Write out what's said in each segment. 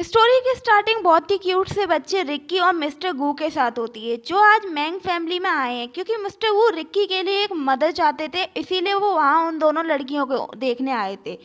Story की starting बहुत ही cute से बच्चे रिक्की और मिस्टर गू के साथ होती है जो आज मैंग फैमिली में आए हैं क्योंकि मिस्टर गू रिक्की के लिए एक मदर चाहते थे, इसीलिए वो वहाँ उन दोनों लड़कियों को देखने आए थे।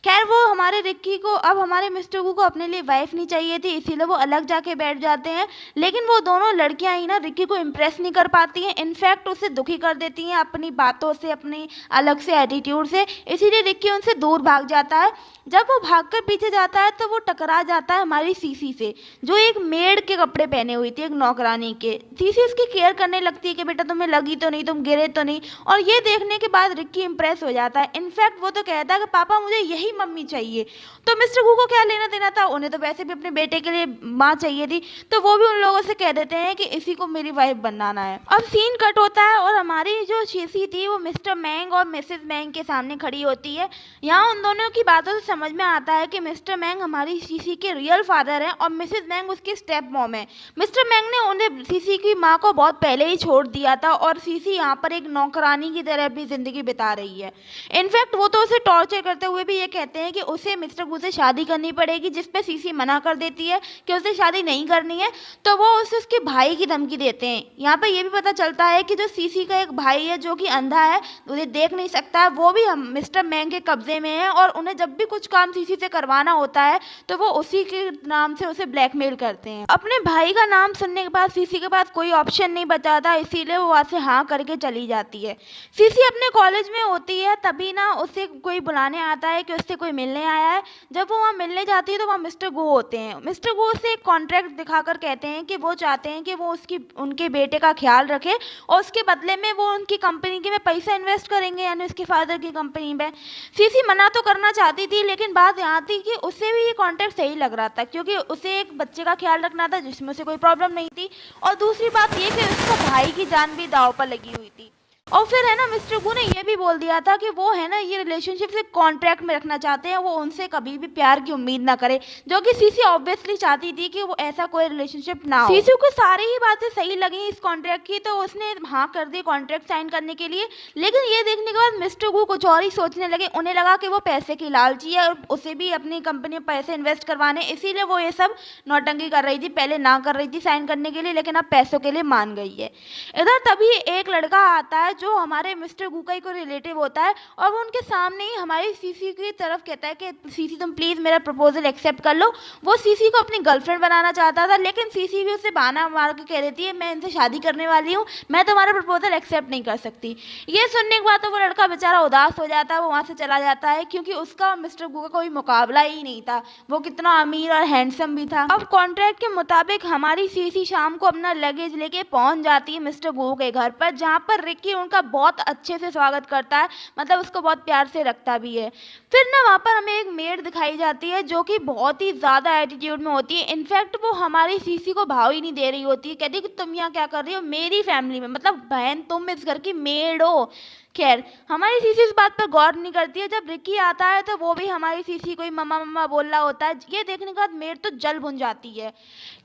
खैर वो हमारे रिक्की को अब हमारे मिस्टर गू को अपने लिए वाइफ नहीं चाहिए थी, इसीलिए वो अलग जाके बैठ जाते हैं। लेकिन वो दोनों लड़कियां ही ना रिक्की को इम्प्रेस नहीं कर पाती हैं, इनफैक्ट उसे दुखी कर देती हैं अपनी बातों से, अपनी अलग से एटीट्यूड से। इसीलिए रिक्की उनसे दूर भाग जाता है। जब वो भागकर पीछे जाता है तो वो टकरा जाता है हमारी सीसी से, जो एक मेड के कपड़े पहने हुई थी, एक नौकरानी के। सीसी उसकी केयर करने लगती है कि बेटा तुम्हें लगी तो नहीं, तुम गिरे तो नहीं। और ये देखने के बाद रिक्की इंप्रेस हो जाता है। इनफैक्ट वो तो कहता है कि पापा मुझे यही मम्मी चाहिए। तो मिस्टर गू को क्या लेना देना था, उन्हें तो वैसे भी अपने बेटे के लिए माँ चाहिए थी, तो वो भी उन लोगों से कह देते हैं कि इसी को मेरी वाइफ बनाना है। अब सीन कट होता है और हमारी जो सीसी थी वो मिस्टर मैंग और मिसेस मैंग के सामने खड़ी होती है। यहाँ उन दोनों की बातों से समझ में आता है कि मिस्टर मैंग हमारी सीसी के रियल फादर हैं और मिसेस मैंग उसकी स्टेप मॉम है। मिस्टर मैंग ने उन्हें सीसी की माँ को बहुत पहले ही छोड़ दिया था और सीसी यहाँ पर एक नौकरानी की तरह अपनी जिंदगी बिता रही है। इनफैक्ट वो तो उसे टॉर्चर करते हुए भी ये कहते हैं कि उसे मिस्टर गू से शादी करनी पड़ेगी, जिस पे सीसी मना कर देती है कि उसे शादी नहीं करनी है। तो वो उसे उसके भाई की धमकी देते हैं। यहाँ पे ये भी पता चलता है कि जो सीसी का एक भाई है जो कि अंधा है, उन्हें देख नहीं सकता है, वो भी हम मिस्टर मैंग के कब्जे में है और उन्हें जब भी कुछ काम सीसी से करवाना होता है तो वो उसी के नाम से उसे ब्लैकमेल करते हैं। अपने भाई का नाम सुनने के बाद सीसी के पास कोई ऑप्शन नहीं बचा था, इसीलिए वो वहाँ से हाँ करके चली जाती है। सीसी अपने कॉलेज में होती है, तभी ना उसे कोई बुलाने आता है कि उससे कोई मिलने आया है। जब वो वहाँ मिलने जाती है तो वहाँ मिस्टर गो होते हैं। मिस्टर गो उसे एक कॉन्ट्रैक्ट दिखाकर कहते हैं कि वो चाहते हैं कि वो उनके बेटे का ख्याल रखे और उसके बदले में वो उनकी कंपनी के में पैसा इन्वेस्ट करेंगे, यानी उसके फादर की कंपनी में। सीसी मना तो करना चाहती थी, लेकिन बात यहाँ थी कि उसे भी ये कॉन्ट्रैक्ट सही लग रहा था क्योंकि उसे एक बच्चे का ख्याल रखना था जिसमें उसे कोई प्रॉब्लम नहीं थी, और दूसरी बात ये कि उसका भाई की जान भी दांव पर लगी हुई थी। और फिर है ना मिस्टर गू ने ये भी बोल दिया था कि वो है ना ये रिलेशनशिप से कॉन्ट्रैक्ट में रखना चाहते हैं, वो उनसे कभी भी प्यार की उम्मीद ना करे, जो कि सीसी ऑब्वियसली चाहती थी कि वो ऐसा कोई रिलेशनशिप ना हो। सीसी को सारी ही बातें सही लगी इस कॉन्ट्रैक्ट की, तो उसने हाँ कर दी कॉन्ट्रैक्ट साइन करने के लिए। लेकिन ये देखने के बाद मिस्टर गू कुछ और ही सोचने लगे। उन्हें लगा कि वो पैसे की लालची है और उसे भी अपनी कंपनी में पैसे इन्वेस्ट करवाने, इसीलिए वो ये सब नौटंकी कर रही थी। पहले ना कर रही थी साइन करने के लिए, लेकिन अब पैसों के लिए मान गई है। इधर तभी एक लड़का आता है जो हमारे मिस्टर गू का ही कोई रिलेटिव होता है और वो उनके सामने ही हमारी सीसी की तरफ कहता है कि सीसी तुम प्लीज़ मेरा प्रपोजल एक्सेप्ट कर लो। वो सीसी को अपनी गर्लफ्रेंड बनाना चाहता था, लेकिन सीसी भी उसे बहाना मार के कह देती है मैं इनसे शादी करने वाली हूँ, मैं तुम्हारा प्रपोजल एक्सेप्ट नहीं कर सकती। ये सुनने के बाद तो वो लड़का बेचारा उदास हो जाता है, वो वहाँ से चला जाता है क्योंकि उसका और मिस्टर गू का कोई मुकाबला ही नहीं था। वो कितना अमीर और हैंडसम भी था। अब कॉन्ट्रैक्ट के मुताबिक हमारी सीसी शाम को अपना लगेज लेके पहुंच जाती है मिस्टर गू के घर पर, जहाँ पर रिक्की उनका बहुत अच्छे से स्वागत करता है, मतलब उसको बहुत प्यार से रखता भी है। फिर ना वहाँ पर हमें एक मेड दिखाई जाती है जो कि बहुत ही ज़्यादा एटीट्यूड में होती है। इनफैक्ट वो हमारी सीसी को भाव ही नहीं दे रही होती है, कहती है कि तुम यहाँ क्या कर रही हो मेरी फैमिली में, मतलब बहन तुम इस घर की मेड हो। खैर हमारी सीसी इस बात पर गौर नहीं करती है। जब रिक्की आता है तो वो भी हमारी सीसी को ही मम्मा मम्मा बोल रहा होता है। ये देखने के बाद मेड तो जल भुन जाती है।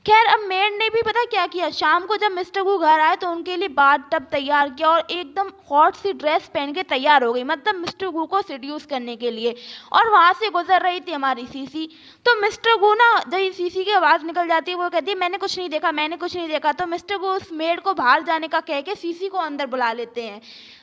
खैर अब मेड ने भी पता क्या किया, शाम को जब मिस्टर गू घर आए तो उनके लिए बाथ टब तैयार किया और एकदम हॉट सी ड्रेस पहन के तैयार हो गई, मतलब मिस्टर गू को सेड्यूस करने के लिए। और वहाँ से गुजर रही थी हमारी सीसी। तो मिस्टर गू ना जब सीसी की आवाज़ निकल जाती है, वो कहती है मैंने कुछ नहीं देखा, मैंने कुछ नहीं देखा। तो मिस्टर गू उस मेड को बाहर जाने का कह के सीसी को अंदर बुला लेते हैं।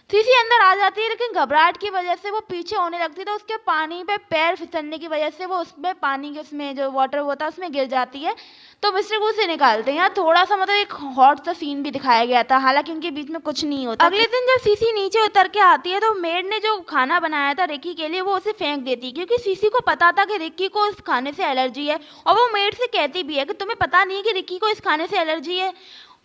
सीसी अंदर आ जाती है, लेकिन घबराहट की वजह से वो पीछे होने लगती है, तो उसके पानी पे पैर फिसलने की वजह से वो उसमें पानी के उसमें जो वाटर होता है उसमें गिर जाती है। तो मिस्टर गू से निकालते हैं। यहाँ थोड़ा सा मतलब एक हॉट सा सीन भी दिखाया गया था, हालांकि उनके बीच में कुछ नहीं होता। अगले दिन जब सीसी नीचे उतर के आती है तो मेड ने जो खाना बनाया था रिक्की के लिए वो उसे फेंक देती है, क्योंकि सीसी को पता था कि रिक्की को इस खाने से एलर्जी है। और वो मेड से कहती भी है कि तुम्हें पता नहीं है कि रिक्की को इस खाने से एलर्जी है।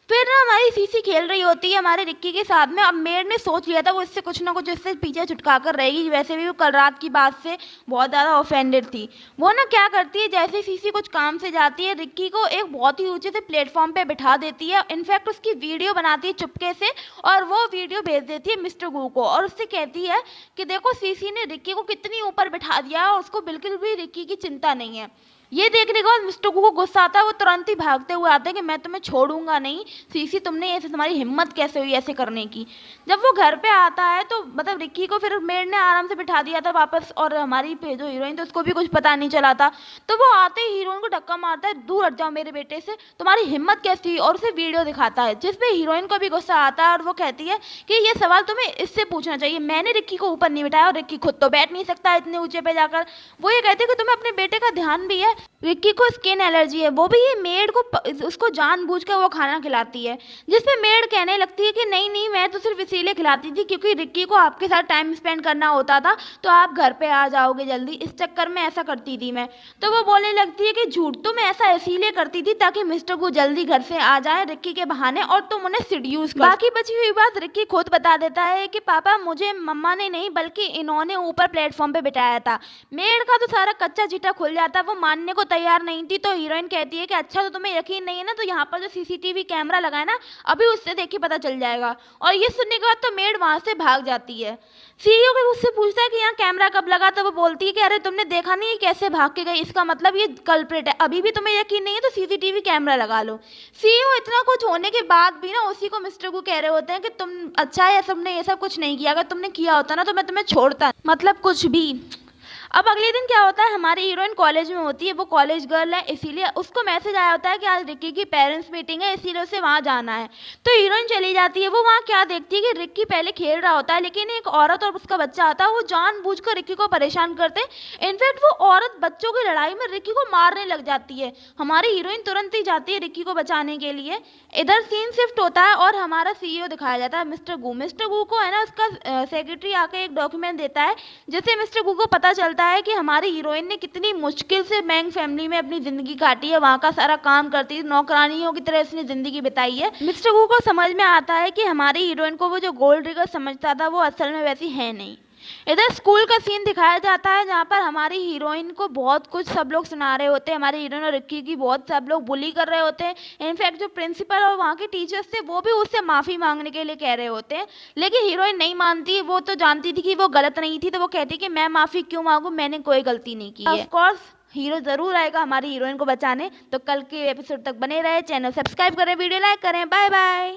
फिर ना हमारी सीसी खेल रही होती है हमारे रिक्की के साथ में। अब मेड ने सोच लिया था वो इससे कुछ ना कुछ इससे पीछे छुटका कर रहेगी, वैसे भी वो कल रात की बात से बहुत ज़्यादा ऑफेंडेड थी। वो ना क्या करती है, जैसे सीसी कुछ काम से जाती है रिक्की को एक बहुत ही ऊंचे से प्लेटफॉर्म पे बिठा देती है। इनफैक्ट उसकी वीडियो बनाती है चुपके से और वो वीडियो भेज देती है मिस्टर गू को और उससे कहती है कि देखो सीसी ने रिक्की को कितनी ऊपर बिठा दिया और उसको बिल्कुल भी रिक्की की चिंता नहीं है। ये देखने के बाद मिस्टर गू को गुस्सा आता है, वो तुरंत ही भागते हुए आते हैं कि मैं तुम्हें छोड़ूंगा नहीं। सीसी तुमने ऐसे, तुम्हारी हिम्मत कैसे हुई ऐसे करने की। जब वो घर पे आता है तो मतलब रिक्की को फिर मेड ने आराम से बिठा दिया था वापस, और हमारी जो हीरोइन तो उसको भी कुछ पता नहीं चला था। तो वो आते ही हीरोइन को धक्का मारता है, दूर हट जाओ मेरे बेटे से, तुम्हारी हिम्मत कैसी हुई, और उसे वीडियो दिखाता है जिसपे हीरोइन को भी गुस्सा आता है और वो कहती है कि ये सवाल तुम्हें इससे पूछना चाहिए, मैंने रिक्की को ऊपर नहीं बिठाया और रिक्की खुद तो बैठ नहीं सकता इतने ऊंचे पे जाकर। वो ये कहती है कि तुम्हें अपने बेटे का ध्यान भी है, रिक्की को स्किन एलर्जी है, वो भी ये मेड को उसको जानबूझकर वो खाना खिलाती है। जिसपे मेड कहने लगती है कि नहीं नहीं, मैं तो सिर्फ इसीलिए खिलाती थी क्योंकि रिक्की को आपके साथ टाइम स्पेंड करना होता था, तो आप घर पे आ जाओगे जल्दी, इस चक्कर में ऐसा करती थी मैं। तो वो बोलने लगती है कि झूठ, तो मैं ऐसा इसीलिए करती थी ताकि मिस्टर को जल्दी घर से आ जाए रिक्की के बहाने, और तुम उन्हें सिड्यूस कर। बाकी बची हुई बात रिक्की खुद बता देता है कि पापा मुझे मम्मा ने नहीं बल्कि इन्होंने ऊपर प्लेटफॉर्म पे बिठाया था। मेड का तो सारा कच्चा चिट्ठा खुल जाता है, वो मानने को तैयार नहीं थी। तो हीरोइन कहती है कि अच्छा तो तुम्हें यकीन नहीं है ना, तो यहाँ पर जो सीसीटीवी कैमरा लगा है ना, अभी उससे देखिए पता चल जाएगा। और ये सुनने के बाद तो मेड वहां से भाग जाती है। सीईओ भी उससे पूछता है कि यहाँ कैमरा कब लगा, तो वो बोलती है कि अरे तुमने देखा नहीं कैसे भाग के गई, इसका मतलब ये कल्प्रिट है, अभी भी तुम्हें यकीन नहीं है तो सीसीटीवी कैमरा लगा लो। सीईओ इतना कुछ होने के बाद भी ना उसी को मिस्टर को कह रहे होते हैं कि तुम अच्छा है तुमने ये सब कुछ नहीं किया, अगर तुमने किया होता ना तो मैं तुम्हें छोड़ता, मतलब कुछ भी। अब अगले दिन क्या होता है, हमारी हीरोइन कॉलेज में होती है, वो कॉलेज गर्ल है इसीलिए उसको मैसेज आया होता है कि आज रिक्की की पेरेंट्स मीटिंग है, इसीलिए उसे वहाँ जाना है। तो हीरोइन चली जाती है। वो वहाँ क्या देखती है कि रिक्की पहले खेल रहा होता है, लेकिन एक औरत और उसका बच्चा आता है, वो जानबूझकर रिक्की को परेशान करते हैं। इनफैक्ट वो औरत बच्चों की लड़ाई में रिक्की को मारने लग जाती है। हमारी हीरोइन तुरंत ही जाती है रिक्की को बचाने के लिए। इधर सीन शिफ्ट होता है और हमारा सीईओ दिखाया जाता है मिस्टर गू। मिस्टर गू को है ना उसका सेक्रेटरी आके एक डॉक्यूमेंट देता है, जिससे मिस्टर गू को पता चलता है कि हमारी हीरोइन ने कितनी मुश्किल से मैंग फैमिली में अपनी जिंदगी काटी है, वहाँ का सारा काम करती है, नौकरानियों की तरह इसने जिंदगी बिताई है। मिस्टर गू को समझ में आता है कि हमारी हीरोइन को वो जो गोल्ड डिगर समझता था वो असल में वैसी है नहीं। इधर स्कूल का सीन दिखाया जाता है जहाँ पर हमारी हीरोइन को बहुत कुछ सब लोग सुना रहे होते हैं, हमारी हीरोइन और रिक्की की बहुत सब लोग बुली कर रहे होते हैं। इनफैक्ट जो प्रिंसिपल और वहाँ के टीचर्स थे वो भी उससे माफ़ी मांगने के लिए कह रहे होते हैं, लेकिन हीरोइन नहीं मानती। वो तो जानती थी कि वो गलत नहीं थी, तो वो कहती कि मैं माफ़ी क्यों मांगू, मैंने कोई गलती नहीं की है। ऑफ कोर्स हीरो जरूर आएगा हमारी हीरोइन को बचाने। तो कल के एपिसोड तक बने रहे, चैनल सब्सक्राइब करें, वीडियो लाइक करें। Bye bye.